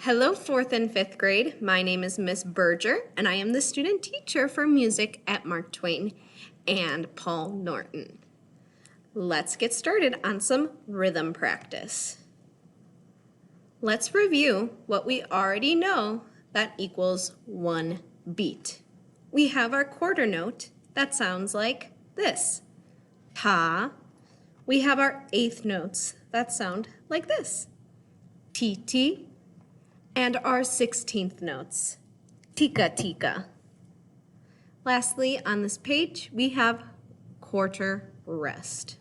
Hello, 4th and 5th grade. My name is Miss Berger, and I am the student teacher for music at Mark Twain and Paul Norton. Let's get started on some rhythm practice. Let's review what we already know that equals one beat. We have our quarter note that sounds like this, ta. We have our eighth notes that sound like this, ti, and our 16th notes, tika tika. Lastly, on this page, we have quarter rest.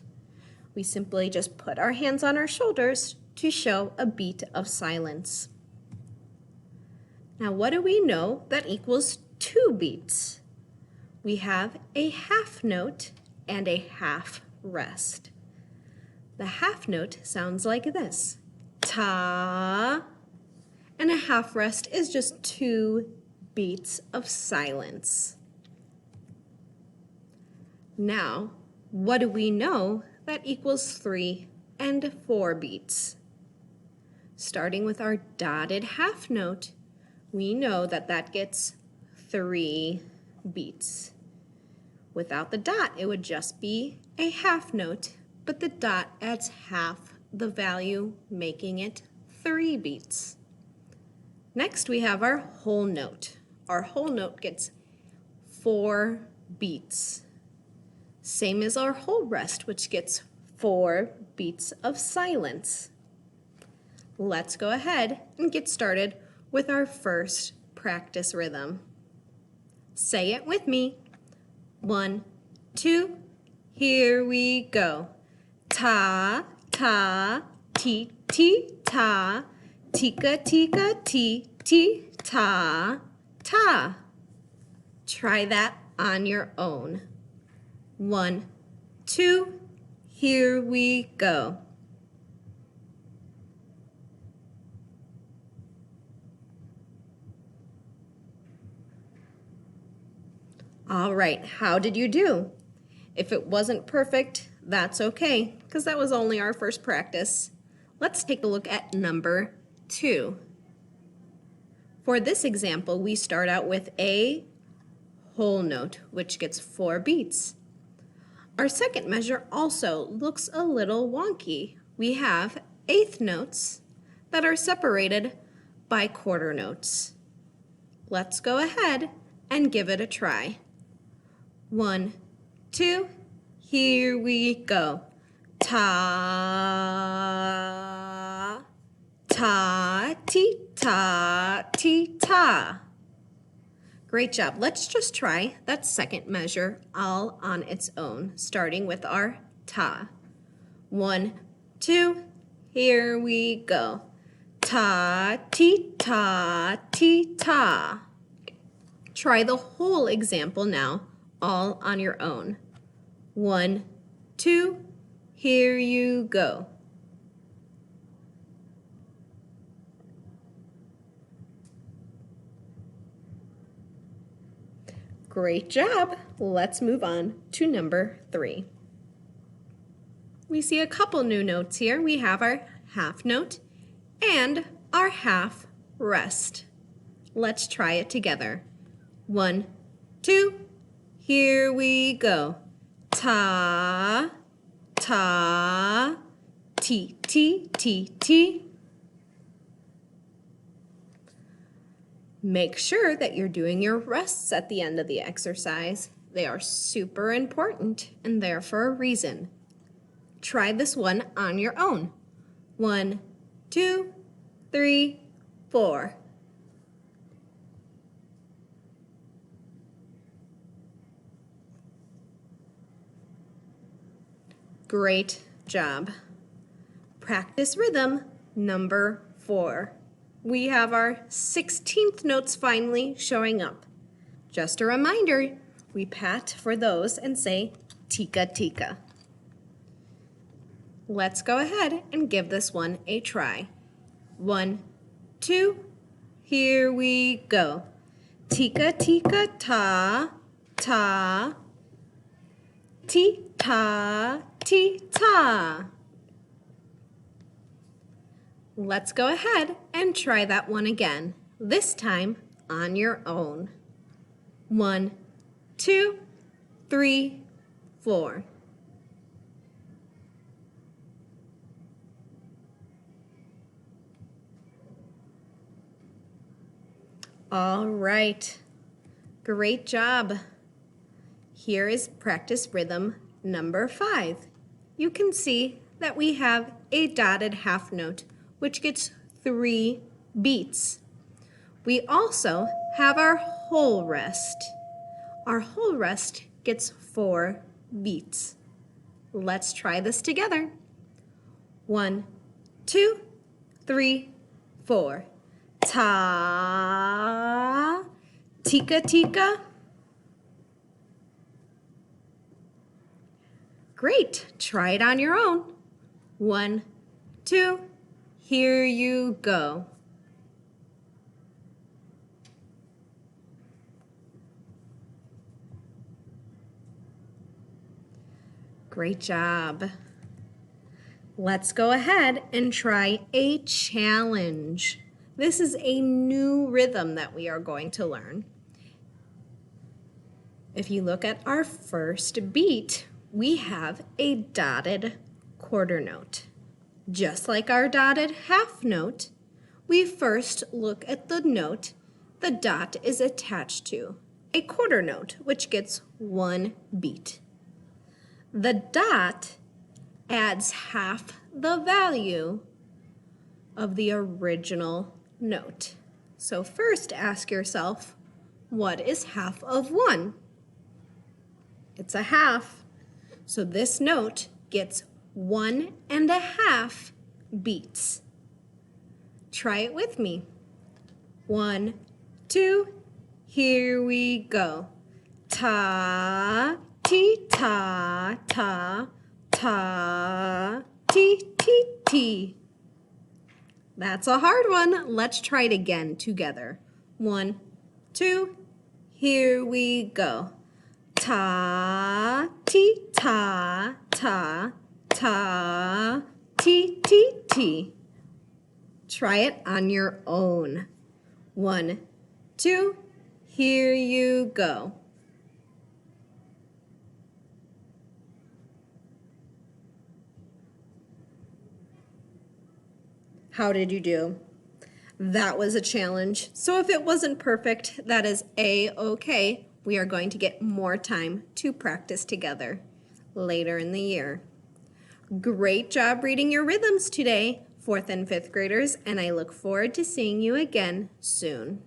We simply just put our hands on our shoulders to show a beat of silence. Now, what do we know that equals two beats? We have a half note and a half rest. The half note sounds like this, ta, and a half rest is just two beats of silence. Now, what do we know that equals 3 and 4 beats? Starting with our dotted half note, we know that that gets 3 beats. Without the dot, it would just be a half note, but the dot adds half the value, making it 3 beats. Next, we have our whole note. Our whole note gets 4 beats. Same as our whole rest, which gets 4 beats of silence. Let's go ahead and get started with our first practice rhythm. Say it with me. 1, 2, here we go. Ta, ta, ti, ti, ta, tika, tika, ti, ti, ta, ta. Try that on your own. 1, 2, here we go. All right, how did you do? If it wasn't perfect, that's okay, because that was only our first practice. Let's take a look at number 2. For this example, we start out with a whole note, which gets 4 beats. Our second measure also looks a little wonky. We have eighth notes that are separated by quarter notes. Let's go ahead and give it a try. 1, 2, here we go. Ta, ta, ti, ta, ti, ta. Great job. Let's just try that second measure all on its own, starting with our ta. 1, 2, here we go. Ta, ti, ta, ti, ta. Try the whole example now, all on your own. 1, 2, here you go. Great job. Let's move on to number 3. We see a couple new notes here. We have our half note and our half rest. Let's try it together. 1, 2, here we go. Ta, ta, ti, ti, ti, ti. Make sure that you're doing your rests at the end of the exercise. They are super important and there for a reason. Try this one on your own. 1, 2, 3, 4. Great job. Practice rhythm number 4. We have our 16th notes finally showing up. Just a reminder, we pat for those and say tika tika. Let's go ahead and give this one a try. 1, 2, here we go. Tika tika ta, ta, ti ta, ti ta. Let's go ahead and try that one again, this time on your own. 1, 2, 3, 4. All right, great job. Here is practice rhythm number 5. You can see that we have a dotted half note, which gets 3 beats. We also have our whole rest. Our whole rest gets 4 beats. Let's try this together. 1, 2, 3, 4. Ta, tika tika. Great, try it on your own. 1, 2, here you go. Great job. Let's go ahead and try a challenge. This is a new rhythm that we are going to learn. If you look at our first beat, we have a dotted quarter note. Just like our dotted half note, we first look at the note the dot is attached to, a quarter note, which gets 1 beat. The dot adds half the value of the original note. So first ask yourself, what is half of 1? It's a half. So this note gets 1.5 beats. Try it with me. 1, 2, here we go. Ta, ti, ta, ta, ta, ti, ti, ti. That's a hard one. Let's try it again together. 1, 2, here we go. Ta, ti, ta, ta, ta, ti, ti, ti. Try it on your own. 1, 2, here you go. How did you do? That was a challenge. So if it wasn't perfect, that is A-okay. We are going to get more time to practice together later in the year. Great job reading your rhythms today, 4th and 5th graders, and I look forward to seeing you again soon.